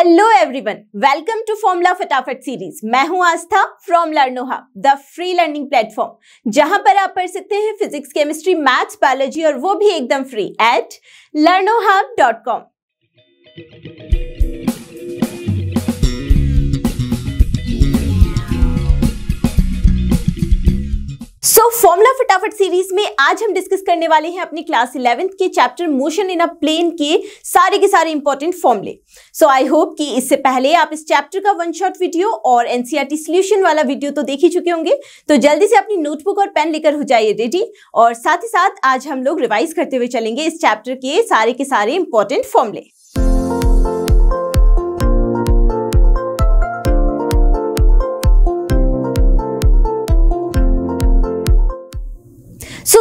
Hello everyone, welcome to formula फटाफट series. मैं हूं Aastha from Learno Hub, the free learning platform, जहां पर आप पढ़ सकते हैं फिजिक्स, केमिस्ट्री, मैथ्स, बायोलॉजी और वो भी एकदम free at learnohub.com। So formula फटाफट सीरीज में आज हम डिस्कस करने वाले हैं अपनी क्लास 11th के chapter motion in a plane के सारे इंपॉर्टेंट फॉर्मूले। सो आई होप कि इससे पहले आप इस चैप्टर का वन शॉट वीडियो और एनसीईआरटी सॉल्यूशन वाला वीडियो तो देख ही चुके होंगे। तो जल्दी से अपनी नोटबुक और पेन लेकर हो जाइए रेडी, और साथ ही साथ आज हम लोग रिवाइज करते हुए चलेंगे इस चैप्टर के सारे इंपॉर्टेंट फॉर्मूले।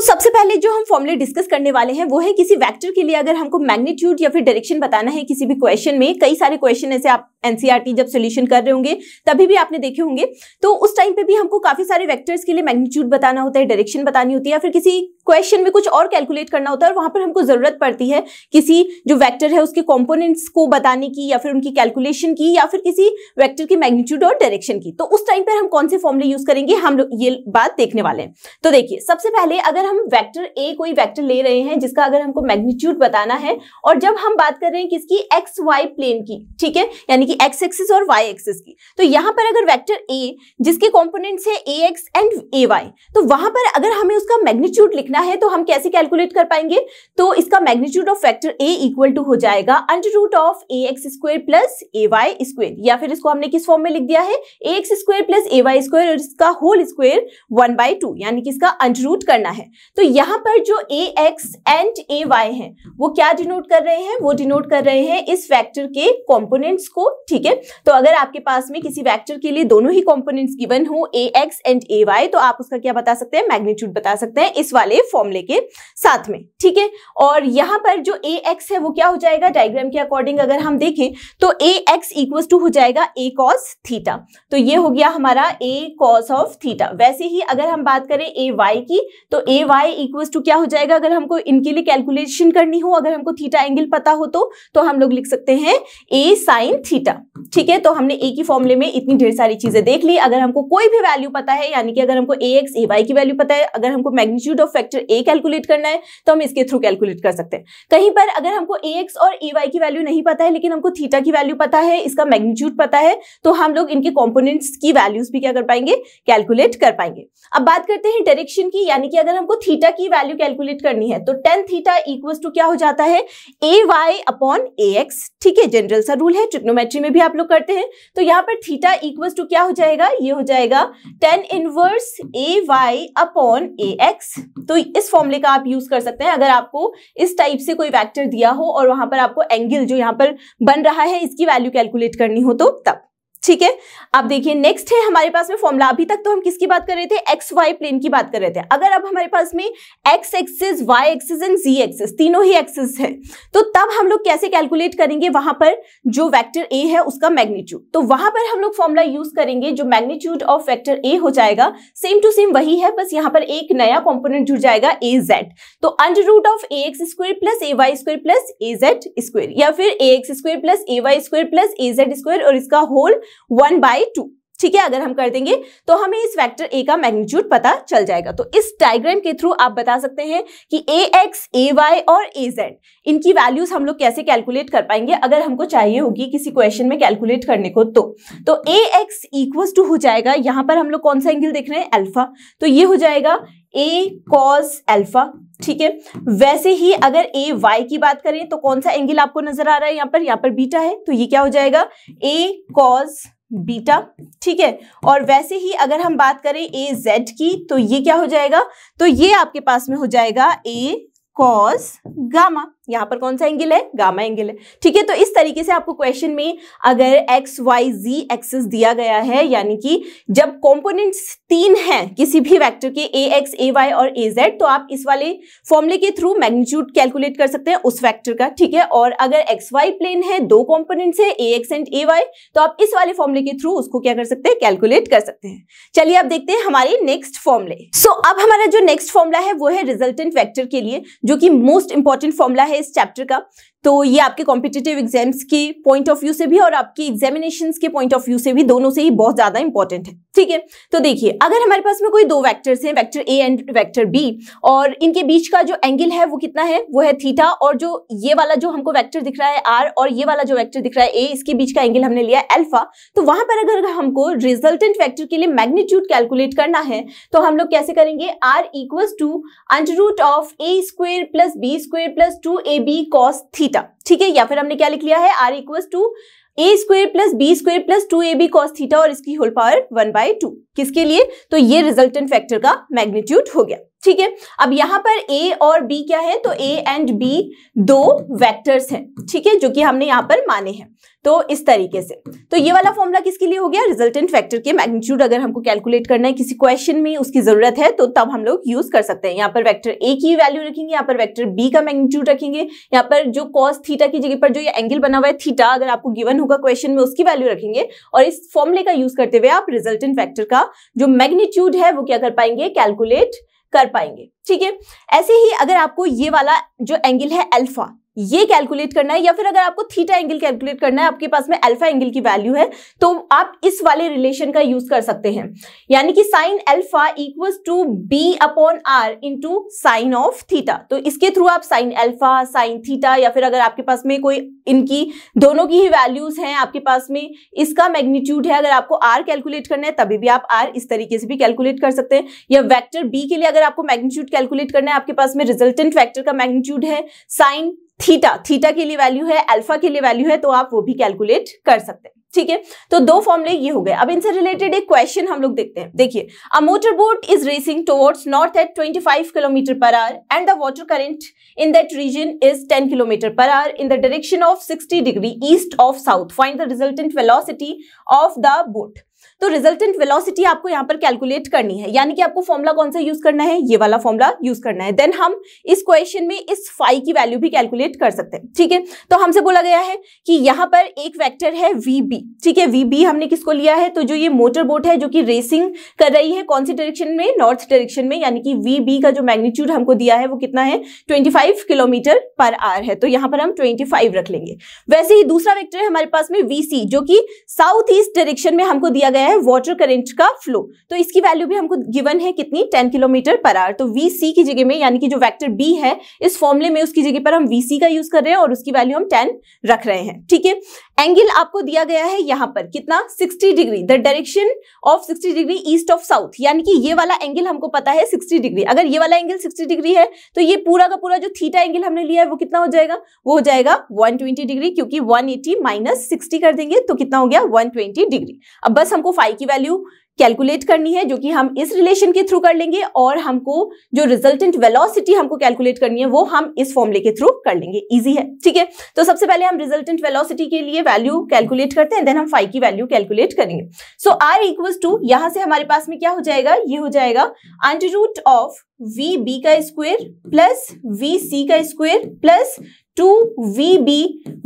सबसे पहले जो हम फॉर्मूले डिस्कस करने वाले हैं वो है किसी वेक्टर के लिए अगर हमको मैग्नीट्यूड या फिर डायरेक्शन बताना है किसी भी क्वेश्चन में। कई सारे क्वेश्चन ऐसे आप एनसीईआरटी जब सॉल्यूशन कर रहे होंगे तभी भी आपने देखे होंगे, तो उस टाइम पे भी हमको काफी सारे वेक्टर्स के लिए मैग्नीट्यूड बताना होता है, डायरेक्शन बतानी होती है, या फिर किसी क्वेश्चन में कुछ और कैलकुलेट करना होता है और वहां पर हमको जरूरत पड़ती है किसी जो वेक्टर है उसके कंपोनेंट्स को बताने की या फिर उनकी कैलकुलेशन की या फिर किसी वेक्टर की मैग्नीट्यूड और डायरेक्शन की। तो उस टाइम पर हम कौन से फॉर्मूले यूज करेंगे हम लोग ये बात देखने वाले हैं। तो देखिए, सबसे पहले अगर हम वेक्टर ए कोई वेक्टर ले रहे हैं जिसका अगर हमको मैग्नीट्यूड बताना है, और जब हम बात कर रहे हैं किसकी, एक्स वाई प्लेन की, ठीक है, यानी कि एक्स एक्सिस और वाई एक्सिस की, तो यहां पर अगर वेक्टर ए जिसके कंपोनेंट्स है ए एक्स एंड ए वाई, तो वहां पर अगर हमें उसका मैग्नीट्यूड लिखना है तो हम कैसे कैलकुलेट कर पाएंगे। तो इसका magnitude of vector A equal to हो जाएगा under root of A x square plus A y square, या फिर इसको हमने किस फॉर्म में लिख दिया है, ए x square plus A y square और इसका होल स्क्वायर 1/2, यानी कि इसका अंडर रूट करना है। तो यहां पर जो ए एक्स एंड ए वाई है वो क्या डिनोट कर रहे हैं, वो डिनोट कर रहे हैं इस वेक्टर के कंपोनेंट्स को, ठीक है। तो अगर आपके पास में किसी वेक्टर के लिए दोनों ही कंपोनेंट्स गिवन हो ए एक्स एंड ए वाई, तो आप उसका क्या बता सकते हैं, मैग्नीट्यूड बता सकते हैं इस वाले फॉर्मूले के साथ में, ठीक है। और यहां पर जो ए एक्स है वो क्या हो जाएगा, डायग्राम के अकॉर्डिंग अगर हम देखें तो ए एक्स इक्वल टू हो जाएगा ए कॉस थीटा, तो ये हो गया हमारा ए कॉस ऑफ थीटा। वैसे ही अगर हम बात करें ए वाई की, तो ए वाई इक्वल टू क्या हो जाएगा, अगर हमको इनके लिए कैलकुलेशन करनी हो, अगर हमको थीटा एंगल पता हो तो हम लोग लिख सकते हैं ए साइन थीटा, ठीक है। तो हमने ए की फॉर्मूले में इतनी ढेर सारी चीजें देख ली। अगर हमको कोई भी वैल्यू पता है, यानी कि अगर हमको ए एक्स ए वाई की वैल्यू पता है, अगर हमको magnitude of vector A calculate करना है तो हम इसके थ्रू कैलकुलेट कर सकते हैं। कहीं पर अगर हमको ए एक्स और ए वाई की वैल्यू नहीं पता है लेकिन हमको थीटा की वैल्यू पता है, इसका मैग्नीट्यूड पता है, तो हम लोग इनके कंपोनेंट्स की वैल्यूज भी क्या कर पाएंगे, कैलकुलेट कर पाएंगे। अब बात करते हैं डायरेक्शन की, यानी कि अगर हमको थीटा की वैल्यू कैलकुलेट करनी है तो tan थीटा इक्वल्स टू क्या हो जाता है, ए वाई अपॉन ए एक्स, ठीक है। जनरल सा रूल है, ट्रिग्नोमेट्री में भी आप लोग करते हैं। तो यहाँ पर थीटा इक्वल्स टू क्या हो जाएगा, ये हो जाएगा tan इनवर्स ए वाई अपॉन ए एक्स। तो इस फॉर्मूले का आप यूज कर सकते हैं अगर आपको इस टाइप से कोई वेक्टर दिया हो और वहां पर आपको एंगल जो यहाँ पर बन रहा है इसकी वैल्यू कैलकुलेट करनी हो तो तब, ठीक है। अब देखिए नेक्स्ट है हमारे पास में फॉर्मूला। अभी तक तो हम किसकी बात कर रहे थे, एक्स वाई प्लेन की बात कर रहे थे। अगर अब हमारे पास में x axis, y axis and z axis तीनों ही एक्सिस है, तो तब हम लोग कैसे कैलकुलेट करेंगे वहां पर जो वेक्टर ए है उसका मैग्नीट्यूड। तो वहां पर हम लोग फॉर्मूला यूज करेंगे, जो मैग्नीट्यूड ऑफ वेक्टर ए हो जाएगा सेम टू सेम वही है, बस यहाँ पर एक नया कॉम्पोनेंट जुड़ जाएगा ए जेड। तो under root of A x square plus A y square plus A z square, या फिर A x square plus A y square plus A z square और इसका होल 1/2, ठीक है। अगर हम कर देंगे तो हमें इस वेक्टर ए का मैग्नीट्यूड पता चल जाएगा। तो इस डायग्राम के थ्रू आप बता सकते हैं कि ए एक्स, ए वाई और ए जेड इनकी वैल्यूज हम लोग कैसे कैलकुलेट कर पाएंगे अगर हमको चाहिए होगी किसी क्वेश्चन में कैलकुलेट करने को। तो ए एक्स इक्वल्स टू हो जाएगा, यहां पर हम लोग कौन सा एंगल देख रहे हैं, अल्फा, तो ये हो जाएगा ए कॉस अल्फा, ठीक है। वैसे ही अगर ए वाई की बात करें तो कौन सा एंगल आपको नजर आ रहा है, यहाँ पर बीटा है, तो ये क्या हो जाएगा, ए कॉस बीटा, ठीक है। और वैसे ही अगर हम बात करें ए जेड की, तो ये क्या हो जाएगा, तो ये आपके पास में हो जाएगा ए कॉस गामा। यहाँ पर कौन सा एंगल है, गामा एंगल है, ठीक है। तो इस तरीके से आपको क्वेश्चन में अगर एक्स वाई जी एक्सिस दिया गया है, यानी कि जब कंपोनेंट्स तीन हैं किसी भी वेक्टर के ए एक्स, ए वाई और ए जेड, तो आप इस वाले फॉर्मूले के थ्रू मैग्नीट्यूड कैलकुलेट कर सकते हैं उस वेक्टर का, ठीक है। और अगर एक्स वाई प्लेन है, दो कंपोनेंट्स है ए एक्स एंड ए वाई, तो आप इस वाले फॉर्मूले के थ्रू उसको क्या कर सकते हैं, कैलकुलेट कर सकते हैं। चलिए अब देखते हैं हमारे नेक्स्ट फॉर्मूले। सो अब हमारा जो नेक्स्ट फॉर्मूला है वो है रिजल्टेंट वेक्टर के लिए, जो कि मोस्ट इंपॉर्टेंट फॉर्मूला है इस चैप्टर का। तो ये आपके कॉम्पिटिटिव एग्जाम्स के पॉइंट ऑफ व्यू से भी और आपकी एग्जामिनेशंस के पॉइंट ऑफ व्यू से भी, दोनों से ही बहुत ज्यादा इंपॉर्टेंट है। ठीक है, तो देखिए अगर हमारे पास में कोई दो वेक्टर्स हैं, vector A and vector B, और इनके बीच का जो एंगल है वो कितना है, वो है थीटा, और जो ये वाला जो हमको वेक्टर दिख रहा है आर और ये वाला जो वेक्टर दिख रहा है ए, इसके बीच का एंगल हमने लिया है अल्फा। तो वहां पर अगर हमको रिजल्टेंट वेक्टर के लिए मैग्नीट्यूड कैलकुलेट करना है तो हम लोग कैसे करेंगे, R equals to under root of A square plus B square plus 2ab cos theta. ठीक है, या फिर हमने क्या लिख लिया है, R equals to A square plus B square plus 2ab cos theta और इसकी होल पावर 1/2। किसके लिए, तो ये रिजल्टेंट वेक्टर का मैग्नीट्यूड हो गया। ठीक है, अब यहां पर ए और बी क्या है, तो ए एंड बी दो वेक्टर्स हैं। ठीक है, जो कि हमने यहां पर माने हैं। तो इस तरीके से, तो ये वाला फॉर्मूला किसके लिए हो गया, रिजल्टेंट वेक्टर के मैग्नीट्यूड अगर हमको कैलकुलेट करना है, किसी क्वेश्चन में उसकी जरूरत है, तो तब हम लोग यूज कर सकते हैं। यहाँ पर वेक्टर ए की वैल्यू रखेंगे, यहाँ पर वेक्टर बी का मैग्नीट्यूड रखेंगे, यहाँ पर जो cos थीटा की जगह पर जो ये एंगल बना हुआ है थीटा, अगर आपको गिवन होगा क्वेश्चन में, उसकी वैल्यू रखेंगे, और इस फॉर्मूले का यूज करते हुए आप रिजल्टेंट वेक्टर का जो मैग्नीट्यूड है वो क्या कर पाएंगे, कैलकुलेट कर पाएंगे। ठीक है, ऐसे ही अगर आपको ये वाला जो एंगल है अल्फा, ये कैलकुलेट करना है, या फिर अगर आपको थीटा एंगल कैलकुलेट करना है, आपके पास में अल्फा एंगल की वैल्यू है, तो आप इस वाले रिलेशन का यूज कर सकते हैं, यानी कि sine alpha equals to B upon R into sine of theta. तो इसके थ्रू आप साइन अल्फा, साइन थीटा, या फिर अगर आपके पास में कोई इनकी दोनों की ही वैल्यूज हैं, आपके पास में इसका मैग्नीट्यूड है, अगर आपको आर कैलकुलेट करना है तभी भी आप आर इस तरीके से भी कैलकुलेट कर सकते हैं, या वेक्टर बी के लिए अगर आपको मैग्नीट्यूड कैलकुलेट करना है, आपके पास में रिजल्टेंट वेक्टर का मैग्नीट्यूड है साइन थीटा, थीटा के लिए वैल्यू है, अल्फा के लिए वैल्यू है, तो आप वो भी कैलकुलेट कर सकते हैं। ठीक है, तो दो फॉर्मूले ये हो गए। अब इनसे रिलेटेड एक क्वेश्चन हम लोग देखते हैं। देखिए, a motor boat is racing towards north at 25 kilometre per hour and the water current in that region is 10 kilometre per hour in the direction of 60 degree east of south. Find the resultant velocity of the boat. तो resultant velocity आपको यहाँ पर calculate करनी है, यानी कि आपको formula कौन सा यूज करना है, ये वाला फॉर्मूला यूज करना है। देन हम इस क्वेश्चन में इस फाई की वैल्यू भी कैलकुलेट कर सकते हैं। ठीक है, तो हमसे बोला गया है कि यहाँ पर एक वेक्टर है वीबी। ठीक है, वीबी हमने किसको लिया है, तो जो ये मोटर बोट है जो कि रेसिंग कर रही है कौन सी डायरेक्शन में, नॉर्थ डायरेक्शन में, यानी कि वीबी का जो मैग्नीट्यूड हमको दिया है वो कितना है, 25 किलोमीटर पर आवर है। तो यहाँ पर हम 25 रख लेंगे। वैसे ही दूसरा वेक्टर है हमारे पास में वीसी, जो कि साउथ ईस्ट डायरेक्शन में हमको दिया गया है वाटर करंट का फ्लो। तो इसकी वैल्यू भी हमको गिवन है कितनी, 10 किलोमीटर पर आवर। तो वीसी की जगह में, यानी कि जो वेक्टर बी है इस फॉर्मूले में, उसकी जगह पर हम वीसी का यूज कर रहे हैं और उसकी वैल्यू हम 10 रख रहे हैं। ठीक है, एंगल आपको दिया गया है यहाँ पर कितना, 60 degree, the direction of 60 degree east of south, यानी कि ये वाला एंगल हमको पता है 60 डिग्री। अगर ये वाला एंगल 60 डिग्री है तो ये पूरा का पूरा जो थीटा एंगल हमने लिया है वो कितना हो जाएगा, वो हो जाएगा 120 डिग्री, क्योंकि 180 माइनस 60 कर देंगे तो कितना हो गया, 120 डिग्री। अब बस हमको फाई की वैल्यू कैलकुलेट करनी है, जो कि हम इस रिलेशन के थ्रू कर लेंगे, और हमको जो रिजल्टेंट वेलोसिटी हमको कैलकुलेट करनी है वो हम इस फॉर्मूले के थ्रू कर लेंगे। इजी है। ठीक है, तो सबसे पहले हम रिजल्टेंट वेलोसिटी के लिए वैल्यू कैलकुलेट करते हैं, देन हम फाई की वैल्यू कैलकुलेट करेंगे। सो आर इक्वल्स टू, यहां से हमारे पास में क्या हो जाएगा, ये हो जाएगा under root of V B का स्क्वायर प्लस वी सी का square plus 2VB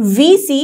VC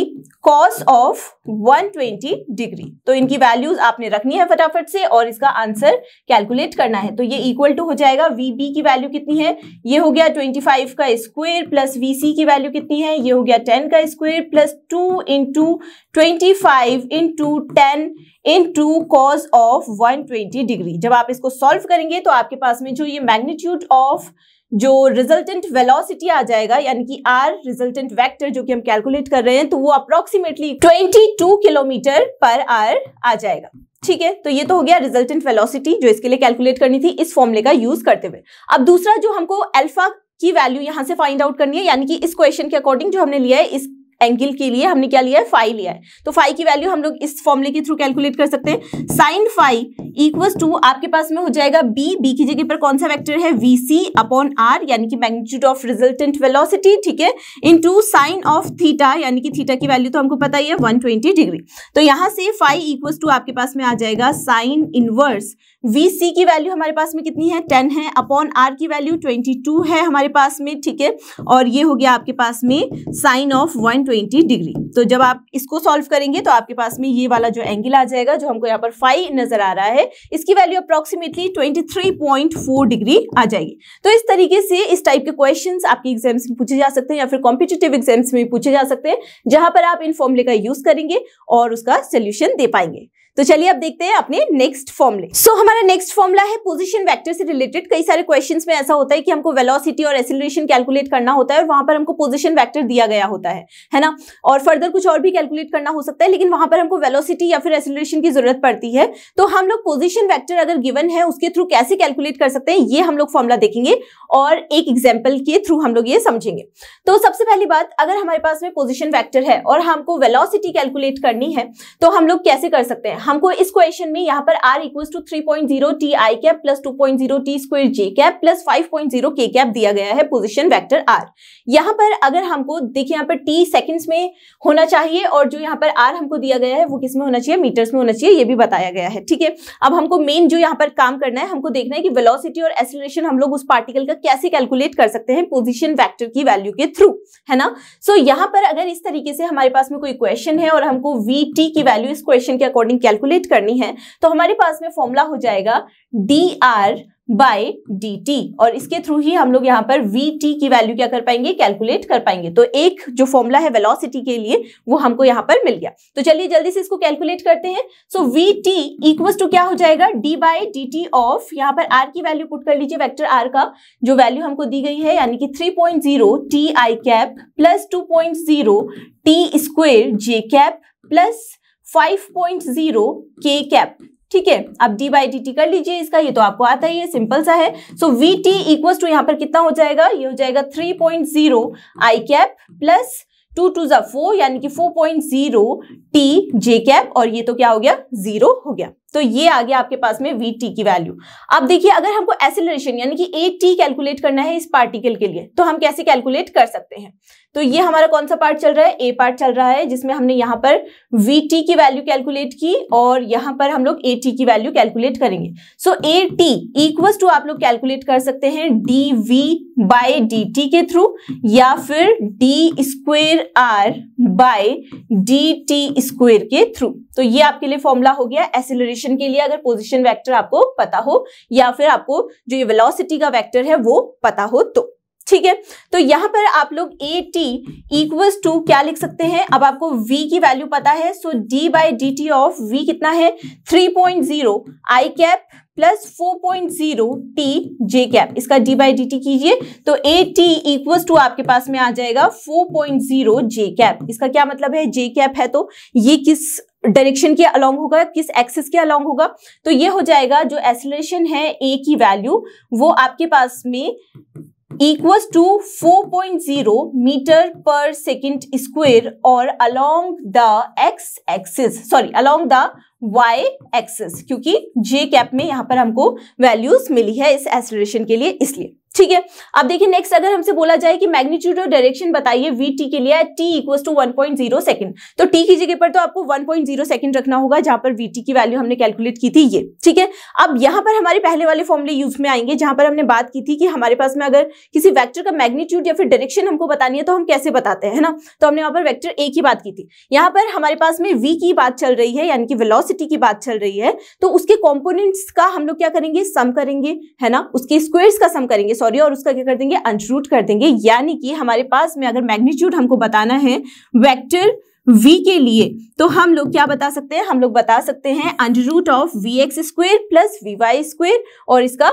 cos of 120 degree. तो इनकी वैल्यूज आपने रखनी है फटाफट से और इसका आंसर कैलकुलेट करना है। तो ये इक्वल टू हो जाएगा, VB की वैल्यू कितनी है, ये हो गया 25 का स्क्वायर प्लस VC की वैल्यू कितनी है, ये हो गया 10 का square plus 2 into 25 into 10 into cos of 120 degree. जब आप इसको सॉल्व करेंगे तो आपके पास में जो ये मैग्नीट्यूड ऑफ जो रिजल्टेंट वेलोसिटी आ जाएगा, यानी कि आर रिजल्टेंट वेक्टर जो कि हम कैलकुलेट कर रहे हैं, तो वो अप्रोक्सीमेटली 22 किलोमीटर पर आवर आ जाएगा। ठीक है, तो ये तो हो गया रिजल्टेंट वेलोसिटी जो इसके लिए कैलकुलेट करनी थी इस फॉर्मूले का यूज करते हुए। अब दूसरा जो हमको अल्फा की वैल्यू यहां से फाइंड आउट करनी है, यानी कि इस क्वेश्चन के अकॉर्डिंग जो हमने लिया है, इस एंगल के लिए हमने क्या लिया है, फाई लिया है। तो फाई की वैल्यू हम लोग इस फॉर्मूले के थ्रू कैलकुलेट कर सकते हैं। साइन फाई इक्वल्स टू आपके पास में हो जाएगा बी की जगह पर कौन सा वेक्टर है, VC अपॉन आर, यानी कि मैग्नीट्यूड ऑफ रिजल्टेंट वेलोसिटी, ठीक है, इनटू साइन ऑफ थीटा, यानी कि थीटा की वैल्यू तो हमको पता ही है 120 डिग्री। तो यहां से फाई इक्वल्स टू आपके पास में आ जाएगा साइन इनवर्स VC की वैल्यू हमारे पास में कितनी है, 10 है, अपॉन आर की वैल्यू 22 है हमारे पास में, ठीक है, और ये हो गया आपके पास में साइन ऑफ 120 डिग्री। तो जब आप इसको सॉल्व करेंगे तो आपके पास में ये वाला जो एंगल आ जाएगा, जो हमको यहाँ पर फाई नजर आ रहा है, है इसकी वैल्यू अप्रोक्सीमेटली 23.4 डिग्री आ जाएगी। तो इस तरीके से इस टाइप के क्वेश्चंस आपके एग्जाम्स में पूछे जा सकते हैं या फिर कॉम्पिटिटिव एग्जाम्स में पूछे जा सकते हैं, जहां पर आप इन फॉर्मूले का यूज करेंगे और उसका सोल्यूशन दे पाएंगे। तो चलिए अब देखते हैं अपने नेक्स्ट फॉर्मूले। सो हमारा नेक्स्ट फॉर्मूला है पोजीशन वेक्टर से रिलेटेड। कई सारे क्वेश्चंस में ऐसा होता है कि हमको वेलोसिटी और एक्सीलरेशन कैलकुलेट करना होता है और वहां पर हमको पोजीशन वेक्टर दिया गया होता है ना, और फर्दर कुछ और भी कैलकुलेट करना हो सकता है, लेकिन वहां पर हमको वेलोसिटी या फिर एक्सीलरेशन की जरूरत पड़ती है। तो हम लोग पोजीशन वेक्टर अगर गिवन है उसके थ्रू कैसे कैलकुलेट कर सकते हैं, ये हम लोग फॉर्मूला देखेंगे और एक एग्जाम्पल के थ्रू हम लोग ये समझेंगे। तो सबसे पहली बात, अगर हमारे पास में पोजीशन वेक्टर है और हमको वेलोसिटी कैलकुलेट करनी है तो हम लोग कैसे कर सकते हैं। हमको इस क्वेश्चन में यहाँ पर r equals to 3.0 t i cap plus 2.0 t square j cap plus 5.0 k cap दिया गया है पोजीशन वेक्टर r। यहाँ पर अगर हमको देखिए यहाँ पर t सेकंड्स में होना चाहिए और जो यहाँ पर r हमको दिया गया है वो किस में होना चाहिए, मीटर्स में होना चाहिए, ये भी बताया गया है। ठीक है, अब हमको मेन जो यहाँ पर काम करना है, हमको देखना है कि वेलोसिटी और एक्सीलरेशन हम लोग उस पार्टिकल का कैसे कैलकुलेट कर सकते हैं पोजीशन वेक्टर की वैल्यू के थ्रू, है ना। सो यहाँ पर अगर इस तरीके से हमारे पास में कोई क्वेश्चन है और हमको vt की वैल्यू इस क्वेश्चन के अकॉर्डिंग कैलकुलेट करनी है तो हमारे पास में फॉर्मूला हो जाएगा dr बाय dt और इसके थ्रू ही हम लोग यहाँ पर vt की वैल्यू क्या कर पाएंगे, कैलकुलेट कर पाएंगे। तो एक जो फॉर्मूला है वेलोसिटी के लिए वो हमको यहाँ पर मिल गया। तो चलिए जल्दी से इसको कैलकुलेट करते हैं। सो vt इक्वल्स टू क्या हो जाएगा, d बाय dt ऑफ, यहाँ पर r की वैल्यू पुट कर लीजिए, वेक्टर r का जो वैल्यू हमको दी गई है यानी कि 3.0 t i cap plus 2.0 t square j cap plus 5.0 k cap. ठीक है, अब d बाई dt कर लीजिए इसका, ये तो आपको आता ही है, सिंपल सा है। सो vt इक्वल्स टू यहाँ पर कितना हो जाएगा, ये हो जाएगा 3.0 i कैप प्लस 2 2 जा 4 यानी कि 4.0 t j कैप और ये तो क्या हो गया, 0 हो गया। तो ये आ गया आपके पास में vt की वैल्यू। अब देखिए अगर हमको एक्सीलरेशन यानी कि at कैलकुलेट करना है इस पार्टिकल के लिए तो हम कैसे कैलकुलेट कर सकते हैं। तो ये हमारा कौन सा पार्ट चल रहा है, a पार्ट चल रहा है, जिसमें हमने यहाँ पर vt की वैल्यू कैलकुलेट की और यहाँ पर हम लोग at की वैल्यू कैलकुलेट करेंगे। सो at इक्वल्स टू आप लोग कैलकुलेट कर सकते हैं dv बाय dt के थ्रू या फिर d square r by dt square के थ्रू। तो ये आपके लिए फॉर्मूला हो गया एक्सीलरेशन के लिए, अगर पोजीशन वेक्टर आपको पता हो या फिर आपको जो ये वेलोसिटी का वेक्टर है वो पता हो तो। ठीक है, तो यहां पर आप लोग at इक्वल्स टू क्या लिख सकते हैं, अब आपको v की वैल्यू पता है। सो d by dt of v कितना है, 3.0 i cap plus 4.0 t j cap, इसका d बाई dt कीजिए तो at इक्वल्स टू आपके पास में आ जाएगा 4.0 j कैप। इसका क्या मतलब है, j कैप है तो ये किस डायरेक्शन के अलोंग होगा, किस एक्सिस के अलोंग होगा, तो ये हो जाएगा जो एक्सीलरेशन है a की वैल्यू वो आपके पास में equals to 4.0 metre per second square और along the x axis, sorry along the y axis, क्योंकि j कैप में यहां पर हमको वैल्यूज मिली है इस एक्सीलरेशन के लिए, इसलिए। ठीक है, अब देखिए नेक्स्ट अगर हमसे बोला जाए कि मैग्नीट्यूड और डायरेक्शन बताइए vt के लिए t इक्वल्स टू 1.0 सेकंड, तो t की जगह पर तो आपको 1.0 सेकंड रखना होगा जहां पर vt की वैल्यू हमने कैलकुलेट की थी ये। ठीक है, अब यहां पर हमारे पहले वाले फॉर्मूले यूज में आएंगे जहां पर हमने बात की थी कि हमारे पास में अगर किसी वेक्टर का मैग्नीट्यूड या फिर डायरेक्शन हमको बतानी है तो हम कैसे बताते हैं ना, तो हमने वहां पर वेक्टर a की बात की थी। यहाँ पर हमारे पास में v की बात चल रही है यानी कि वेलोसिटी की बात चल रही है, तो उसके कॉम्पोनेंट्स का हम लोग क्या करेंगे, सम करेंगे, है ना, उसके स्क्वायर्स का सम करेंगे सॉरी, और उसका क्या कर देंगे, अंडररूट कर देंगे। यानी कि हमारे पास में अगर मैग्नीट्यूड हमको बताना है वेक्टर v के लिए तो हम लोग क्या बता सकते हैं, हम लोग बता सकते हैं under root of vx square plus vy square और इसका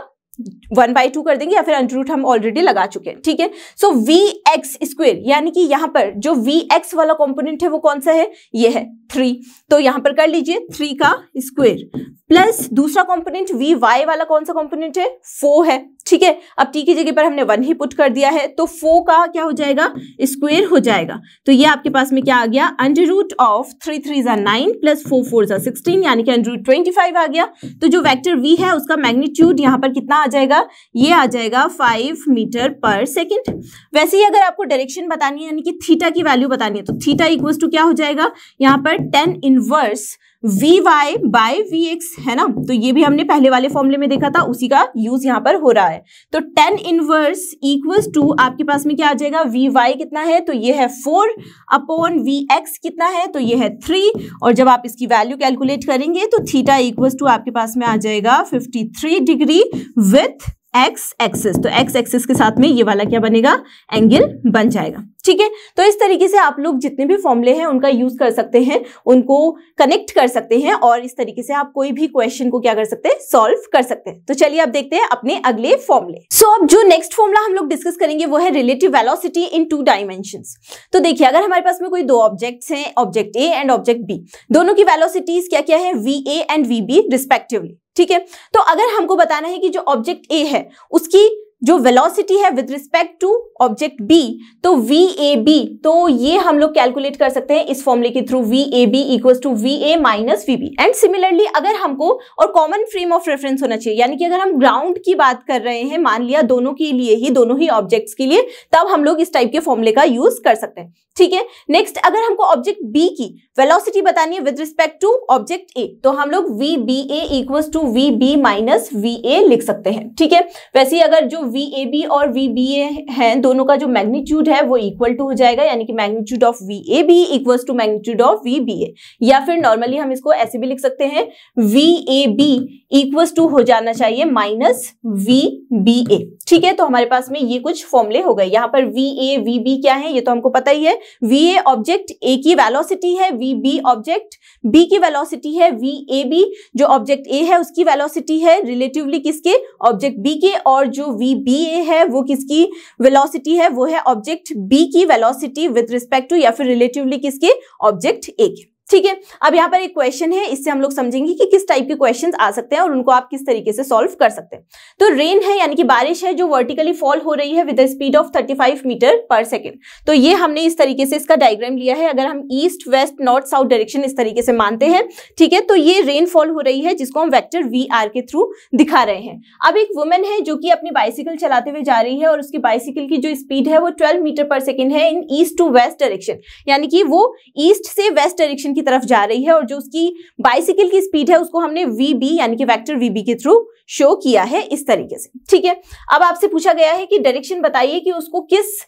1/2 कर देंगे या फिर अंडररूट हम ऑलरेडी लगा चुके हैं। ठीक है, सो vx स्क्वायर यानी कि यहाँ पर जो vx वाला कंपोनेंट है वो कौन सा है, ये है 3, तो यहाँ पर कर लीजिए 3 का स्क्वायर प्लस दूसरा कंपोनेंट vy वाला कौन सा कंपोनेंट है, 4 है। ठीक है, अब t की जगह पर हमने 1 ही पुट कर दिया है तो 4 का क्या हो जाएगा, स्क्वायर हो जाएगा। तो ये आपके पास में क्या आ गया, अंडररूट ऑफ 3 3 जा 9 प्लस 4 4 जा 16 यानी कि अंडररूट 25 आ गया। तो जो वेक्टर v है उसका मैग्नीट्यूड यहाँ पर कितना आ जाएगा, ये आ जाएगा 5 मीटर पर सेकेंड। वैसे ही अगर आपको डायरेक्शन बतानी है यानी कि थीटा की वैल्यू बतानी है तो थीटा इक्वल्स टू क्या हो जाएगा, यहाँ पर 10 इनवर्स vy बाय vx है ना, तो ये भी हमने पहले वाले फॉर्मूले में देखा था, उसी का यूज यहाँ पर हो रहा है। तो tan इनवर्स इक्वल्स टू आपके पास में क्या आ जाएगा, vy कितना है, तो ये है 4 अपॉन vx कितना है, तो ये है 3, और जब आप इसकी वैल्यू कैलकुलेट करेंगे तो थीटा इक्वल्स टू आपके पास में आ जाएगा 53 डिग्री विथ एक्स एक्सिस। तो एक्स एक्सिस के साथ में ये वाला क्या बनेगा, एंगल बन जाएगा। ठीक है, तो इस तरीके से आप लोग जितने भी फॉर्मूले हैं उनका यूज कर सकते हैं, उनको कनेक्ट कर सकते हैं, और इस तरीके से आप कोई भी क्वेश्चन को क्या कर सकते हैं, सॉल्व कर सकते हैं। तो चलिए अब देखते हैं अपने अगले फॉर्मूले। सो अब जो नेक्स्ट फॉर्मूला हम लोग डिस्कस करेंगे वो है रिलेटिव वेलोसिटी इन 2 डायमेंशंस। तो देखिए, अगर हमारे पास में कोई दो ऑब्जेक्ट्स हैं, object A and object B, दोनों की वेलोसिटीज क्या क्या है, VA एंड VB रिस्पेक्टिवली। ठीक है, तो अगर हमको बताना है कि जो ऑब्जेक्ट ए है उसकी जो वेलोसिटी है with respect to object B, तो VAB, तो ये हम लोग कैलकुलेट कर सकते हैं इस फॉर्मूले के through, VAB equals to VA minus VB। And similarly अगर हमको, और कॉमन फ्रेम ऑफ रेफरेंस होना चाहिए, यानी कि अगर हम ग्राउंड की बात कर रहे हैं, मान लिया दोनों के लिए ही, दोनों ही ऑब्जेक्ट्स के लिए, तब हम लोग इस टाइप के फॉर्मूले का यूज कर सकते हैं। ठीक है, नेक्स्ट अगर हमको ऑब्जेक्ट बी की वेलोसिटी बतानी है with respect to object A, तो हम लोग VBA equals to VB minus VA लिख सकते हैं। ठीक है, वैसे ही अगर जो VAB और VBA हैं, दोनों का जो मैग्नीट्यूड है वो इक्वल टू हो जाएगा, यानी कि magnitude of VAB equals to magnitude of VBA, या फिर नॉर्मली हम इसको ऐसे भी लिख सकते हैं, VAB इक्वल्स टू हो जाना चाहिए माइनस VBA। ठीक है, तो हमारे पास में ये कुछ फॉर्मूले हो गए। यहाँ पर VA VB क्या है ये तो हमको पता ही है, VA ऑब्जेक्ट A की वेलोसिटी है, VB ऑब्जेक्ट B की वेलोसिटी है, VAB जो ऑब्जेक्ट A है उसकी वेलोसिटी है रिलेटिवली किसके, ऑब्जेक्ट B के, और जो VBA है वो किसकी वेलोसिटी है, वो है ऑब्जेक्ट B की वेलोसिटी विद रिस्पेक्ट टू, या फिर रिलेटिवली किसके, ऑब्जेक्ट A के। ठीक है, अब यहाँ पर एक क्वेश्चन है, इससे हम लोग समझेंगे कि किस टाइप के क्वेश्चंस आ सकते हैं और उनको आप किस तरीके से सॉल्व कर सकते हैं। तो रेन है, यानी कि बारिश है जो वर्टिकली फॉल हो रही है with the speed of 35 metre per second. तो ये हमने इस तरीके से इसका डायग्राम लिया है। अगर हम east west north south direction इस तरीके से मानते हैं, ठीक है, तो ये रेन फॉल हो रही है जिसको हम वेक्टर VR के थ्रू दिखा रहे हैं। अब एक वुमेन है जो कि अपनी बाइसिकल चलाते हुए जा रही है, और उसकी बाइसिकल की जो स्पीड है वो 12 मीटर पर सेकेंड है इन ईस्ट टू वेस्ट डायरेक्शन, यानी कि वो ईस्ट से वेस्ट डायरेक्शन की तरफ जा रही है, और जो उसकी बाइसिकल की स्पीड है उसको हमने VB यानी कि वेक्टर VB के थ्रू शो किया है इस तरीके से। ठीक है, अब आपसे पूछा गया है कि डायरेक्शन बताइए कि उसको किस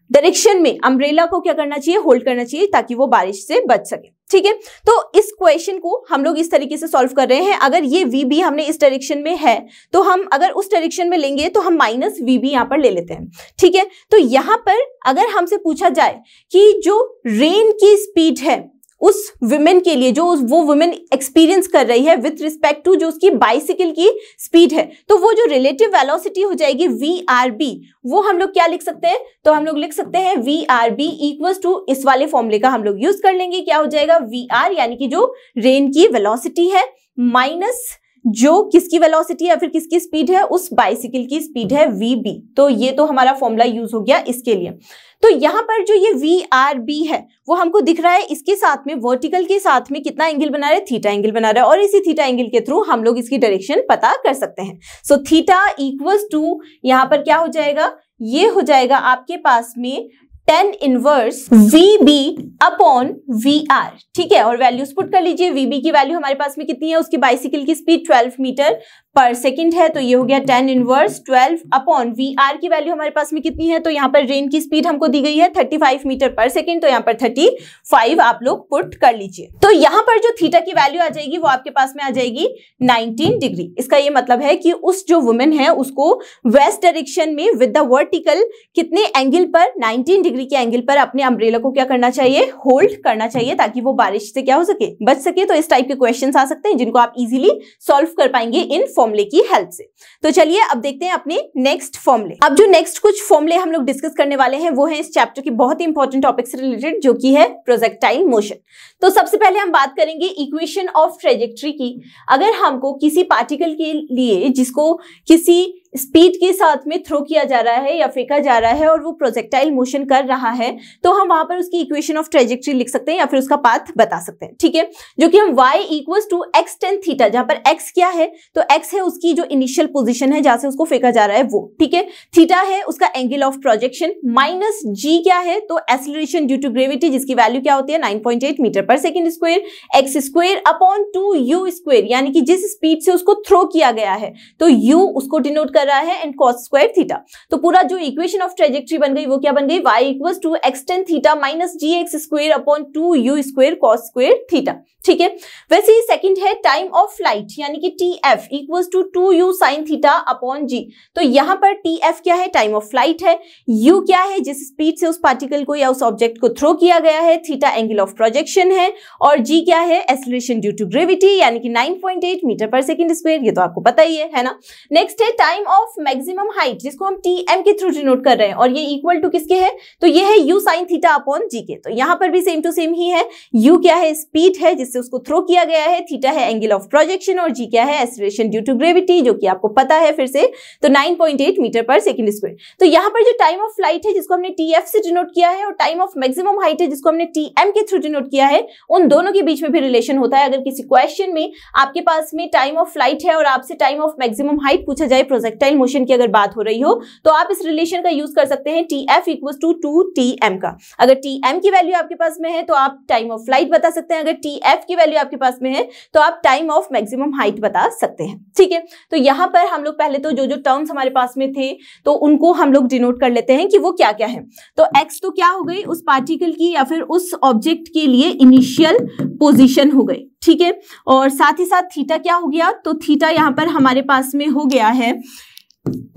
डायरेक्शन में अम्ब्रेला को क्या करना चाहिए, होल्ड करना चाहिए, ताकि वो बारिश से बच सके। ठीक है, तो इस क्वेश्चन को हम लोग इस तरीके से सॉल्व कर रहे हैं। अगर ये VB हमने इस डायरेक्शन में है, तो हम अगर उस डायरेक्शन में लेंगे तो हम माइनस VB यहाँ पर ले लेते हैं। ठीक है, तो यहाँ पर अगर हमसे पूछा जाए कि जो रेन की स्पीड है उस वुमेन के लिए, जो वो वुमेन एक्सपीरियंस कर रही है विथ रिस्पेक्ट टू जो उसकी बाइसिकल की स्पीड है, तो वो जो रिलेटिव वेलोसिटी हो जाएगी VRB, वो हम लोग क्या लिख सकते हैं, तो हम लोग लिख सकते हैं VRB इक्वल्स टू, इस वाले फॉर्मूले का हम लोग यूज कर लेंगे, क्या हो जाएगा, VR यानी कि जो रेन की वेलोसिटी है माइनस जो किसकी वेलोसिटी या फिर किसकी स्पीड है, उस बाइसिकल की स्पीड है VB। तो ये तो हमारा फॉर्मूला यूज हो गया इसके लिए। तो यहाँ पर जो ये VRB है वो हमको दिख रहा है, इसके साथ में वर्टिकल के साथ में कितना एंगल बना रहा है, थीटा एंगल बना रहा है, और इसी थीटा एंगल के थ्रू हम लोग इसकी डायरेक्शन पता कर सकते हैं। सो थीटा इक्वल्स टू यहाँ पर क्या हो जाएगा, ये हो जाएगा आपके पास में tan inverse VB upon VR। ठीक है, और वैल्यूज पुट कर लीजिए। VB की वैल्यू हमारे पास में कितनी है, उसकी बाइसिकल की स्पीड 12 मीटर पर सेकेंड है, तो ये हो गया tan इनवर्स 12 अपॉन VR की वैल्यू हमारे पास में कितनी है, तो यहाँ पर रेन की स्पीड हमको दी गई है 35 मीटर पर सेकेंड, तो यहाँ पर 35 आप लोग पुट कर लीजिए। तो यहाँ पर जो थीटा की वैल्यू आ जाएगी वो आपके पास में आ जाएगी 19 डिग्री। इसका ये मतलब है कि उस जो वुमेन है उसको वेस्ट डायरेक्शन में विद द वर्टिकल कितने एंगल पर, 19 डिग्री के एंगल पर अपने अम्ब्रेला को क्या करना चाहिए, होल्ड करना चाहिए, ताकि वो बारिश से क्या हो सके, बच सके। तो इस टाइप के क्वेश्चंस आ सकते हैं जिनको आप इजीली सॉल्व कर पाएंगे इन फॉर्मूले की हेल्प से। तो चलिए अब देखते हैं अपने नेक्स्ट फॉर्मूले। अब जो नेक्स्ट कुछ फॉर्मूले हम लोग डिस्कस करने वाले हैं वो है इस चैप्टर की बहुत ही इंपॉर्टेंट टॉपिक से रिलेटेड, जो कि है प्रोजेक्टाइल मोशन। तो सबसे पहले हम बात करेंगे इक्वेशन ऑफ ट्रेजेक्टरी की। अगर हमको किसी पार्टिकल के लिए जिसको किसी स्पीड के साथ में थ्रो किया जा रहा है या फेंका जा रहा है और वो प्रोजेक्टाइल मोशन कर रहा है, तो हम वहां पर उसकी इक्वेशन ऑफ ट्रेजेक्टरी लिख सकते हैं या फिर उसका पाथ बता सकते हैं, ठीक है, जो कि हम y equals to x tan theta, जहां पर x क्या है, तो x है उसकी जो इनिशियल पोजीशन है जहां से उसको फेंका जा रहा है वो, ठीक है, थीटा है उसका angle of projection, minus g क्या है, तो एक्सेलरेशन ड्यू टू ग्रेविटी जिसकी वैल्यू क्या होती है 9.8 मीटर पर second square, x square upon 2u square, यानी कि जिस स्पीड से उसको थ्रो किया गया है तो u उसको डिनोट कर रहा है एंड cos स्क्वायर थीटा। तो पूरा जो इक्वेशन ऑफ ट्रेजेक्टरी बन गई वो क्या बन गई, y equals to x tan theta minus gx square upon 2u square cos square theta, ठीक है। वैसे ही सेकंड है टाइम ऑफ फ्लाइट, यानी कि tf equals to 2u sin theta upon g। तो यहां पर tf क्या है, टाइम ऑफ फ्लाइट है, u क्या है, जिस स्पीड से उस पार्टिकल को या उस ऑब्जेक्ट को थ्रो किया गया है, थीटा एंगल ऑफ प्रोजेक्शन है, और g क्या है, एक्सेलरेशन ड्यू टू ग्रेविटी यानी कि 9.8 मीटर पर सेकंड स्क्वायर, ये तो आपको पता ही है ना। नेक्स्ट है टाइम ऑफ मैक्सिमम हाइट, जिसको हम tm के थ्रू डिनोट कर रहे हैं, और ये इक्वल टू किसके है, तो ये है u sin theta upon g के। तो यहां पर भी सेम टू सेम ही है, u क्या है, स्पीड है जिससे उसको थ्रो किया गया है, थीटा है एंगल ऑफ प्रोजेक्शन, और g क्या है, एक्सेलरेशन ड्यू टू ग्रेविटी, जो कि आपको पता है फिर से, तो 9.8 मीटर पर सेकंड स्क्वायर। तो यहां पर जो टाइम ऑफ फ्लाइट है जिसको हमने tf से डिनोट किया है, और टाइम ऑफ मैक्सिमम हाइट है जिसको हमने tm के थ्रू डिनोट किया है, उन दोनों के बीच में भी रिलेशन होता है। अगर किसी क्वेश्चन में आपके पास में टाइम ऑफ फ्लाइट है और आपसे टाइम ऑफ मैक्सिमम हाइट पूछा जाए, प्रोजेक्टाइल मोशन की अगर बात हो रही हो, तो आप इस रिलेशन का यूज कर सकते हैं tf इक्वल्स टू 2tm का। अगर tm की वैल्यू आपके पास में है तो आप टाइम ऑफ फ्लाइट बता सकते हैं, अगर tf की वैल्यू आपके पास में है तो आप टाइम ऑफ मैक्सिमम हाइट बता सकते हैं, ठीक है। तो यहां पर हम लोग पहले तो जो जो टर्म्स हमारे पास में थे तो उनको हम लोग डिनोट कर लेते हैं कि वो क्या क्या है। तो x तो क्या हो गई, उस पार्टिकल की या फिर उस ऑब्जेक्ट के लिए इनिशियल पोजीशन हो गई, ठीक है, और साथ ही साथ थीटा क्या हो गया, तो थीटा यहां पर हमारे पास में हो गया है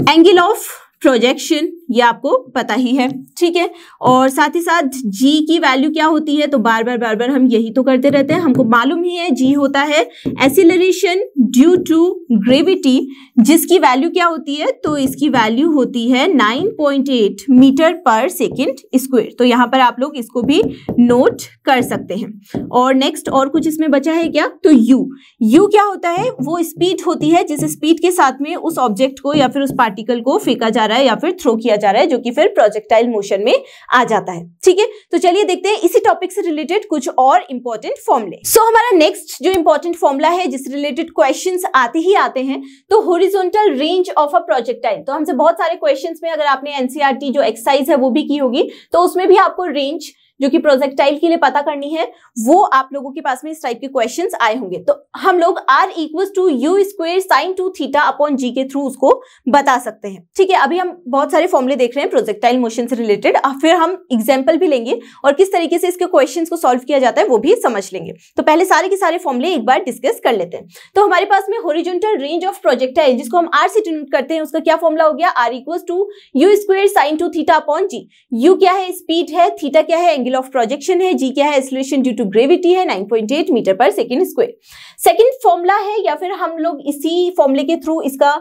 एंगल ऑफ प्रोजेक्शन, ये आपको पता ही है, ठीक है, और साथ ही साथ g की वैल्यू क्या होती है, तो बार बार हम यही तो करते रहते हैं, हमको मालूम ही है g होता है एक्सीलरेशन ड्यू टू ग्रेविटी, जिसकी वैल्यू क्या होती है, तो इसकी वैल्यू होती है 9.8 मीटर पर सेकंड स्क्वायर। तो यहाँ पर आप लोग इसको भी नोट कर सकते हैं। और नेक्स्ट और कुछ इसमें बचा है क्या, तो u क्या होता है, वो स्पीड होती है जिस स्पीड के साथ में उस ऑब्जेक्ट को या फिर उस पार्टिकल को फेंका जा रहा है या फिर थ्रो किया जा रहा है, जो कि फिर प्रोजेक्टाइल मोशन में आ जाता है, ठीक है। तो चलिए देखते हैं इसी टॉपिक से रिलेटेड कुछ और इंपॉर्टेंट फॉर्मूले। सो हमारा नेक्स्ट जो इंपॉर्टेंट फॉर्मूला है जिस रिलेटेड क्वेश्चंस आते ही आते हैं, तो horizontal range of a projectile. तो हमसे बहुत सारे क्वेश्चंस में, अगर आपने एनसीईआरटी जो एक्सरसाइज है वो भी की होगी, तो उसमें भी आपको रेंज जो कि प्रोजेक्टाइल के लिए पता करनी है, वो आप लोगों के पास में इस टाइप के क्वेश्चंस आए होंगे। तो हम लोग r equals to u square sine 2 theta upon g के थ्रू उसको बता सकते हैं, ठीक है। अभी हम बहुत सारे फॉर्मूले देख रहे हैं प्रोजेक्टाइल मोशन से रिलेटेड, फिर हम एग्जाम्पल भी लेंगे और किस तरीके से इसके क्वेश्चंस को सॉल्व किया जाता है वो भी समझ लेंगे। तो पहले सारे के सारे फॉर्मूले एक बार डिस्कस कर लेते हैं। तो हमारे पास में हॉरिजॉन्टल रेंज ऑफ प्रोजेक्टाइल, जिसको हम r से डिनोट करते हैं, उसका क्या फॉर्मूला हो गया, r equals to u square sine 2 theta upon g। u क्या है, स्पीड है, थीटा क्या है, एंगल ऑफ प्रोजेक्शन है, g क्या है, एक्सेलरेशन ड्यू टू ग्रेविटी है, 9.8 मीटर पर सेकंड स्क्वायर। सेकंड फॉर्मूला है, या फिर हम लोग इसी फॉर्मूले के थ्रू इसका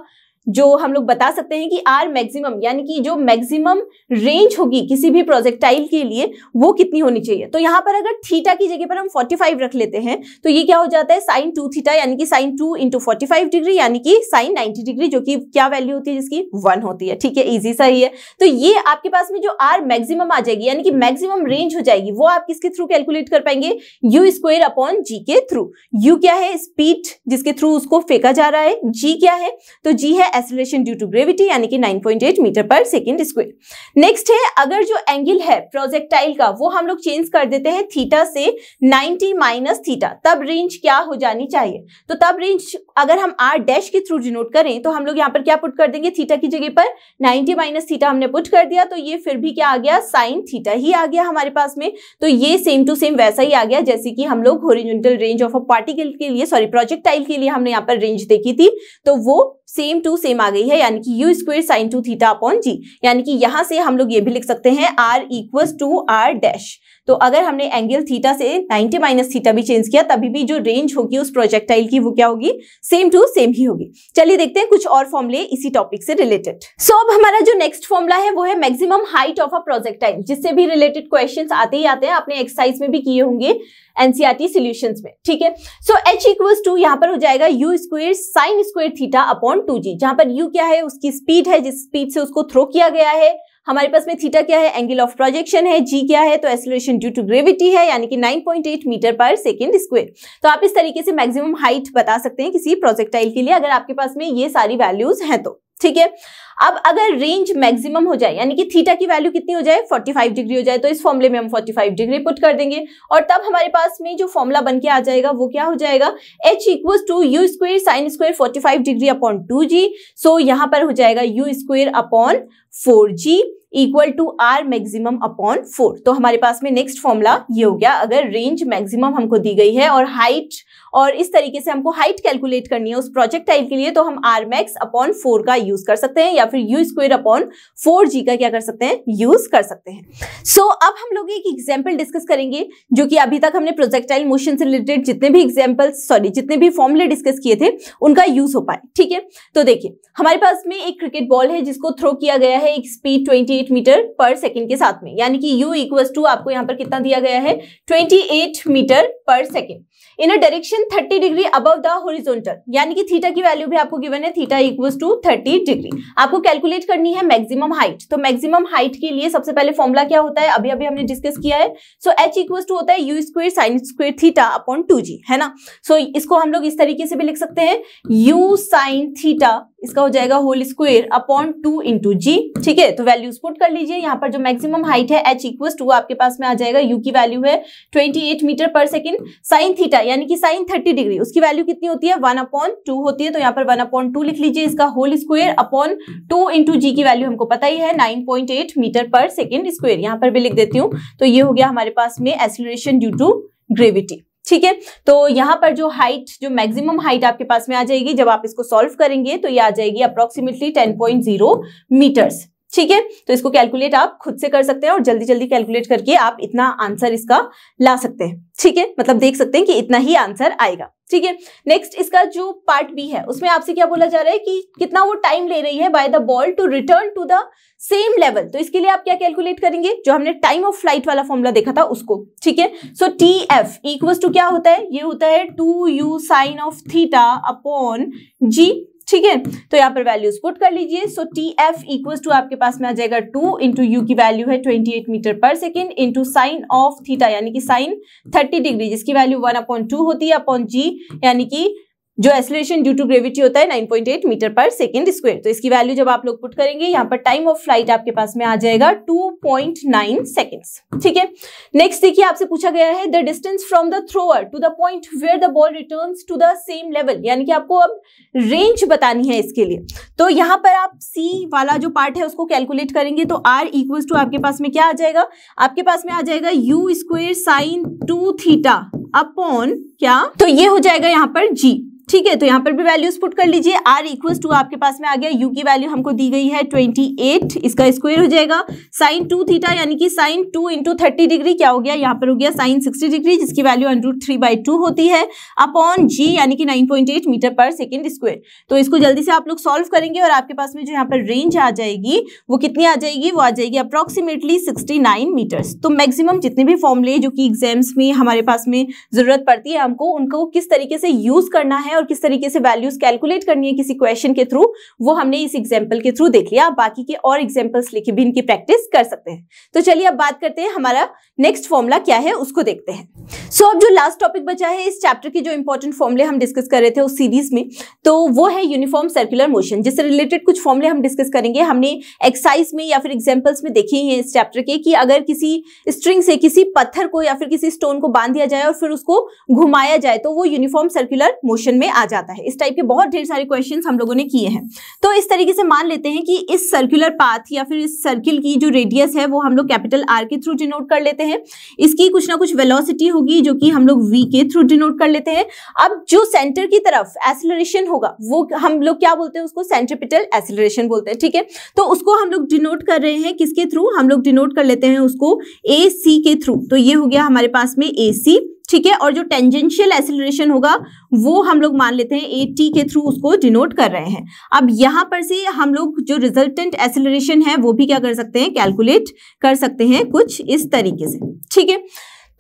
जो हम लोग बता सकते हैं कि आर मैक्सिमम, यानी कि जो मैक्सिमम रेंज होगी किसी भी प्रोजेक्टाइल के लिए वो कितनी होनी चाहिए। तो यहाँ पर अगर थीटा की जगह पर हम 45 रख लेते हैं, तो ये क्या हो जाता है, साइन 2 थीटा, यानी कि साइन 2 इंटू 45 डिग्री, यानी कि साइन 90 डिग्री, जो कि क्या वैल्यू होती है, जिसकी 1 होती है, ठीक है, इजी सा ही है। तो ये आपके पास में जो आर मैक्सिमम आ जाएगी, यानी कि मैक्सिमम रेंज हो जाएगी, वो आप किसके थ्रू कैलकुलेट कर पाएंगे, यू स्क्वायर अपॉन जी के थ्रू। यू क्या है, स्पीड जिसके थ्रू उसको फेंका जा रहा है, जी क्या है, तो जी है एक्सेलरेशन ड्यू टू ग्रेविटी, यानी कि 9.8 मीटर पर सेकंड स्क्वायर। नेक्स्ट है, अगर जो एंगल है प्रोजेक्टाइल का वो हम लोग चेंज कर देते हैं थीटा से 90 माइनस थीटा, तब रेंज क्या हो जानी चाहिए। तो तब रेंज अगर हम आर डैश के थ्रू डिनोट करें, तो हम लोग यहाँ पर क्या पुट कर देंगे, थीटा की जगह पर 90 माइनस थीटा हमने पुट कर दिया, तो ये फिर भी क्या आ गया, साइन थीटा ही आ गया हमारे पास में। तो ये सेम टू सेम वैसा ही आ गया जैसे कि हम लोग horizontal range of a particle के लिए, सॉरी प्रोजेक्टाइल के लिए हमने यहाँ पर रेंज देखी थी, तो वो सेम टू सेम आ गई है, यानी कि U square sine 2 theta upon G. यानी कि यहां से हम लोग ये भी लिख सकते हैं R equals to R dash. तो अगर हमने एंगल थीटा से 90 माइनस थीटा भी चेंज किया तभी भी जो रेंज होगी उस प्रोजेक्टाइल की वो क्या होगी, सेम टू सेम ही होगी। चलिए देखते हैं कुछ और फॉर्मूले इसी टॉपिक से रिलेटेड। सो अब हमारा जो नेक्स्ट फॉर्मूला है वो है maximum height of a projectile, जिससे भी रिलेटेड क्वेश्चंस आते ही आते हैं, आपने एक्सरसाइज में भी किए होंगे एनसीईआरटी सॉल्यूशंस में, ठीक है। सो h इक्वल्स टू यहाँ पर हो जाएगा u square sine square theta upon 2g, जहां पर u क्या है, उसकी स्पीड है, जिस स्पीड से उसको थ्रो किया गया है। हमारे पास में थीटा क्या है, एंगल ऑफ प्रोजेक्शन है, g क्या है, तो एक्सेलरेशन ड्यू टू ग्रेविटी है, यानी कि 9.8 मीटर पर सेकेंड स्क्वायर। तो आप इस तरीके से मैक्सिमम हाइट बता सकते हैं किसी प्रोजेक्टाइल के लिए, अगर आपके पास में ये सारी वैल्यूज हैं तो, ठीक है। अब अगर रेंज मैक्सिमम हो जाए, यानी कि थीटा की वैल्यू कितनी हो जाए, 45 डिग्री हो जाए, तो इस फॉर्मूले में हम 45 डिग्री पुट कर देंगे और तब हमारे पास में जो फॉर्मूला बन के आ जाएगा वो क्या हो जाएगा, h equals to U square sine square 45 degree upon 2g। So यहाँ पर हो जाएगा U square upon 4g equal to R maximum upon 4। तो हमारे पास में नेक्स्ट फॉर्मूला ये हो गया, अगर रेंज मैक्सिमम हमको दी गई है और हाइट और इस तरीके से हमको हाइट कैलकुलेट करनी है उस प्रोजेक्टाइल के लिए, तो हम आर मैक्स अपॉन 4 का यूज कर सकते हैं या फिर यू स्क्वायर अपॉन 4g का क्या कर सकते हैं, यूज कर सकते हैं। सो अब हम लोग एक एग्जाम्पल डिस्कस करेंगे, जो कि अभी तक हमने प्रोजेक्टाइल मोशन से रिलेटेड जितने भी फॉर्मूले डिस्कस किए थे उनका यूज हो पाए, ठीक है। तो देखिए हमारे पास में एक क्रिकेट बॉल है जिसको थ्रो किया गया है एक स्पीड 28 मीटर पर सेकेंड के साथ में, यानी कि u इक्वल्स टू आपको यहाँ पर कितना दिया गया है, 28 metre per second in a direction 30 degree above the horizontal, यानी कि थीटा की वैल्यू भी आपको गिवन है, थीटा इक्वल्स टू 30 डिग्री। आपको कैलकुलेट करनी है मैक्सिमम हाइट। तो मैक्सिमम हाइट के लिए सबसे पहले फॉर्मूला क्या होता है, अभी अभी हमने डिस्कस किया है। सो h इक्वल्स टू होता है you square sine square theta upon 2g, है ना। सो इसको हम लोग इस तरीके से भी लिख सकते हैं, u साइन थीटा इसका हो जाएगा होल स्क्वायर अपॉन 2 इंटू जी, ठीक है। तो वैल्यूज पुट कर लीजिए। यहाँ पर जो मैक्सिमम हाइट है h इक्वल्स टू आपके पास में आ जाएगा, u की वैल्यू है 28 metre per second, sine theta यानी कि साइन 30 डिग्री उसकी वैल्यू कितनी होती है, 1/2 होती है। तो यहाँ पर 1/2 लिख लीजिए, इसका होल स्क्वायर अपॉन 2 इंटू जी की वैल्यू हमको पता ही है 9.8 मीटर पर सेकेंड स्क्वायर, यहाँ पर भी लिख देती हूँ। तो ये हो गया हमारे पास में एक्सेलरेशन ड्यू टू ग्रेविटी, ठीक है। तो यहाँ पर जो हाइट, जो मैक्सिमम हाइट आपके पास में आ जाएगी, जब आप इसको सॉल्व करेंगे तो ये आ जाएगी अप्रोक्सीमेटली 10.0 मीटर्स, ठीक है। तो इसको कैलकुलेट आप खुद से कर सकते हैं और जल्दी जल्दी कैलकुलेट करके आप इतना आंसर इसका ला सकते हैं, ठीक है। मतलब देख सकते हैं कि इतना ही आंसर आएगा, ठीक है। नेक्स्ट इसका जो पार्ट बी है उसमें आपसे क्या बोला जा रहा है कि कितना वो टाइम ले रही है by the ball to return to the same level. तो इसके लिए आप क्या कैलकुलेट करेंगे, जो हमने टाइम ऑफ फ्लाइट वाला फॉर्मूला देखा था उसको, ठीक है। So T F equals to क्या होता है, ये होता है 2u sine of theta upon G, ठीक है। तो यहाँ पर वैल्यूज पुट कर लीजिए। So T F equals to आपके पास में आ जाएगा 2 इंटू यू की वैल्यू है 28 metre per second into sine of theta यानी कि साइन 30 डिग्री जिसकी वैल्यू 1/2 होती है अपॉन जी, यानी कि जो एक्सेलरेशन ड्यू टू ग्रेविटी होता है 9.8 मीटर पर सेकेंड स्क्वायर। तो इसकी वैल्यू जब आप लोग पुट करेंगे, यहाँ पर टाइम ऑफ फ्लाइट आपके पास में आ जाएगा 2.9 सेकेंड्स, ठीक है। नेक्स्ट देखिए आपसे पूछा गया है the distance from the thrower to the point where the ball returns to the same level, यानी कि आपको अब रेंज बतानी है इसके लिए। तो यहाँ पर आप सी वाला जो पार्ट है उसको कैलकुलेट करेंगे, तो आर इक्वल्स टू आपके पास में क्या आ जाएगा, आपके पास में आ जाएगा U square sine 2 theta upon क्या, तो ये हो जाएगा यहाँ पर जी, ठीक है। तो यहाँ पर भी वैल्यूज पुट कर लीजिए। r इक्वल्स टू आपके पास में आ गया, u की वैल्यू हमको दी गई है 28, इसका स्क्वायर हो जाएगा साइन 2 थीटा यानी कि साइन 2 इंटू 30 डिग्री क्या हो गया, यहाँ पर हो गया साइन 60 डिग्री जिसकी वैल्यू √3/2 होती है अपॉन g यानी कि 9.8 मीटर पर सेकेंड स्क्वायर। तो इसको जल्दी से आप लोग सॉल्व करेंगे और आपके पास में जो यहाँ पर रेंज आ जाएगी वो कितनी आ जाएगी, वो आ जाएगी अप्रोक्सीमेटली 69 मीटर्स। तो मैक्सिमम जितने भी फॉर्मूले जो कि एग्जाम्स में हमारे पास में जरूरत पड़ती है हमको, उनको किस तरीके से यूज करना है और किस तरीके से वैल्यूज कैलकुलेट करनी है किसी क्वेश्चन के थ्रू, वो हमने इस एग्जांपल के थ्रू देख लिया। आप बाकी के और एग्जांपल्स लेके भी इनकी प्रैक्टिस कर सकते हैं। तो चलिए अब बात करते हैं हमारा नेक्स्ट फॉर्मूला क्या है उसको देखते हैं। सो अब जो लास्ट टॉपिक बचा है इस चैप्टर के जो इंपॉर्टेंट फॉर्मूले हम डिस्कस कर रहे थे उस सीरीज में, तो वो है यूनिफॉर्म सर्कुलर मोशन, जिससे रिलेटेड कुछ फॉर्मूले हम डिस्कस करेंगे। हमने एक्सरसाइज में या फिर एग्जाम्पल्स में देखे हैं इस चैप्टर के कि अगर किसी स्ट्रिंग से किसी पत्थर को या फिर किसी स्टोन को बांध दिया जाए और फिर उसको घुमाया जाए तो वो यूनिफॉर्म सर्कुलर मोशन में में आ जाता है। इस टाइप के बहुत ढेर सारे क्वेश्चंस हम लोगों ने किए हैं। तो इस तरीके से मान लेते हैं कि इस सर्कुलर पाथ या फिर इस सर्किल की जो रेडियस है वो हम लोग कैपिटल आर के थ्रू डिनोट कर लेते हैं। इसकी कुछ ना कुछ वेलोसिटी होगी जो कि हम लोग वी के थ्रू डिनोट कर लेते हैं। अब जो सेंटर की तरफ एक्सेलरेशन होगा वो हम लोग क्या बोलते हैं, उसको सेंट्रीपिटल एक्सेलरेशन बोलते हैं, ठीक है। तो उसको हम लोग डिनोट कर रहे हैं किसके थ्रू, हम लोग डिनोट कर लेते हैं उसको ए सी के थ्रू। तो ये हो गया हमारे पास में ए सी, ठीक है। और जो टेंजेंशियल एक्सेलरेशन होगा वो हम लोग मान लेते हैं ए टी के थ्रू उसको डिनोट कर रहे हैं। अब यहां पर से हम लोग जो रिजल्टेंट एक्सेलरेशन है वो भी क्या कर सकते हैं, कैलकुलेट कर सकते हैं कुछ इस तरीके से, ठीक है।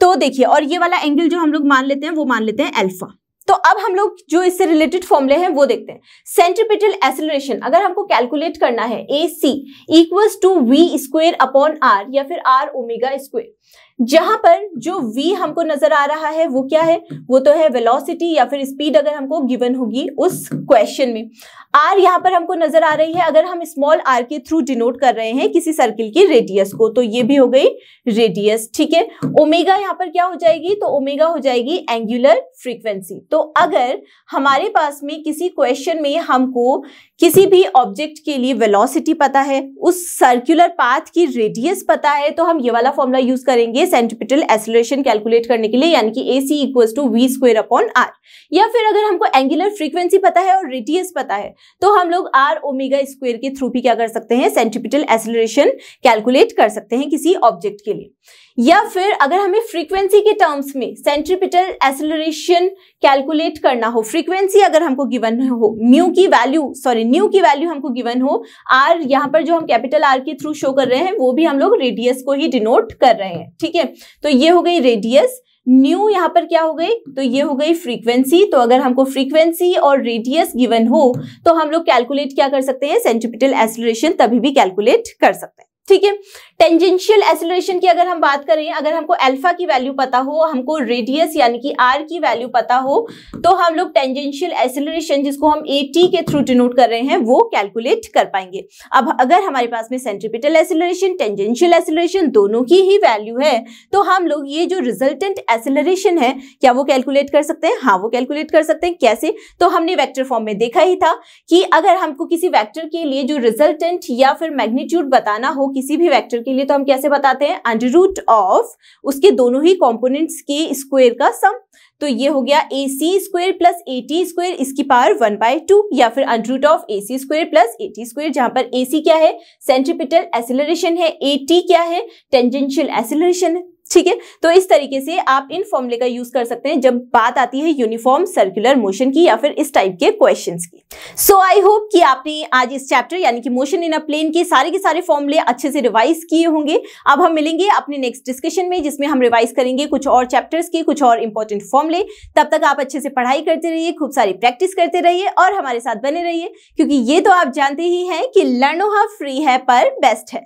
तो देखिए, और ये वाला एंगल जो हम लोग मान लेते हैं वो मान लेते हैं अल्फा। तो अब हम लोग जो इससे रिलेटेड फॉर्मूले हैं वो देखते हैं। सेंट्रीपिटल एक्सेलरेशन अगर हमको कैलकुलेट करना है A C equals to V square upon R या फिर आर ओमेगा स्क्वायर, जहां पर जो v हमको नजर आ रहा है वो क्या है, वो तो है वेलोसिटी या फिर स्पीड अगर हमको गिवन होगी उस क्वेश्चन में। r यहां पर हमको नजर आ रही है अगर हम स्मॉल r के थ्रू डिनोट कर रहे हैं किसी सर्किल की रेडियस को, तो ये भी हो गई रेडियस, ठीक है। ओमेगा यहां पर क्या हो जाएगी, तो ओमेगा हो जाएगी एंगुलर फ्रीक्वेंसी। तो अगर हमारे पास में किसी क्वेश्चन में हमको किसी भी ऑब्जेक्ट के लिए वेलोसिटी पता है, उस सर्कुलर पाथ की रेडियस पता है, तो हम ये वाला फॉर्मूला यूज करेंगे सेंट्रीपिटल एक्सेलरेशन कैलकुलेट करने के लिए, यानी कि A C equals to V square upon R. या फिर अगर हमको एंगुलर फ्रीक्वेंसी पता है और रेडियस पता है तो हम लोग आर ओमेगा स्क्वायर के थ्रू भी क्या कर सकते हैं, सेंट्रीपिटल एक्सेलरेशन कैलकुलेट कर सकते हैं किसी ऑब्जेक्ट के लिए। या फिर अगर हमें फ्रीक्वेंसी के टर्म्स में सेंट्रीपिटल एक्सेलरेशन कैलकुलेट करना हो, फ्रीक्वेंसी अगर हमको गिवन हो, न्यू की वैल्यू हमको गिवन हो, आर यहाँ पर जो हम कैपिटल आर के थ्रू शो कर रहे हैं वो भी हम लोग रेडियस को ही डिनोट कर रहे हैं, ठीक है। तो ये हो गई रेडियस, न्यू यहाँ पर क्या हो गई, तो ये हो गई फ्रीक्वेंसी। तो अगर हमको फ्रीक्वेंसी और रेडियस गिवन हो तो हम लोग कैलकुलेट क्या कर सकते हैं, सेंट्रीपिटल एक्सेलरेशन तभी भी कैलकुलेट कर सकते हैं, ठीक है। टेंजेंशियल एक्सेलरेशन की अगर हम बात करें, अगर हमको अल्फा की वैल्यू पता हो, हमको रेडियस यानी कि आर की वैल्यू पता हो, तो हम लोग टेंजेंशियल एक्सेलरेशन जिसको हम ए टी के थ्रू डिनोट कर रहे हैं वो कैलकुलेट कर पाएंगे। अब अगर हमारे पास में सेंट्रीपिटल एक्सेलरेशन, टेंजेंशियल एक्सेलरेशन दोनों की ही वैल्यू है तो हम लोग ये जो रिजल्टेंट एक्सेलरेशन है क्या वो कैलकुलेट कर सकते हैं, हाँ वो कैलकुलेट कर सकते हैं। कैसे, तो हमने वेक्टर फॉर्म में देखा ही था कि अगर हमको किसी वेक्टर के लिए जो रिजल्टेंट या फिर मैग्नीट्यूड बताना हो किसी भी वेक्टर के लिए तो हम कैसे बताते हैं, अंडर रूट ऑफ उसके दोनों ही कंपोनेंट्स के स्क्वायर का सम। तो ये हो गया A C square plus A T square इसकी पावर 1/2, या फिर under root of A C square plus A T square, जहां पर ए सी क्या है, सेंट्रीपिटल एक्सेलरेशन है, ए टी क्या है, टेंजेंशियल एक्सेलरेशन है, ठीक है। तो इस तरीके से आप इन फॉर्मूले का यूज कर सकते हैं जब बात आती है यूनिफॉर्म सर्कुलर मोशन की या फिर इस टाइप के क्वेश्चंस की। सो आई होप कि आपने आज इस चैप्टर यानी कि मोशन इन अ प्लेन के सारे फॉर्मूले अच्छे से रिवाइज किए होंगे। अब हम मिलेंगे अपने नेक्स्ट डिस्कशन में जिसमें हम रिवाइज करेंगे कुछ और चैप्टर्स के कुछ और इंपॉर्टेंट फॉर्मूले। तब तक आप अच्छे से पढ़ाई करते रहिए, खूब सारी प्रैक्टिस करते रहिए और हमारे साथ बने रहिए, क्योंकि ये तो आप जानते ही हैं कि लर्नो फ्री है पर बेस्ट है।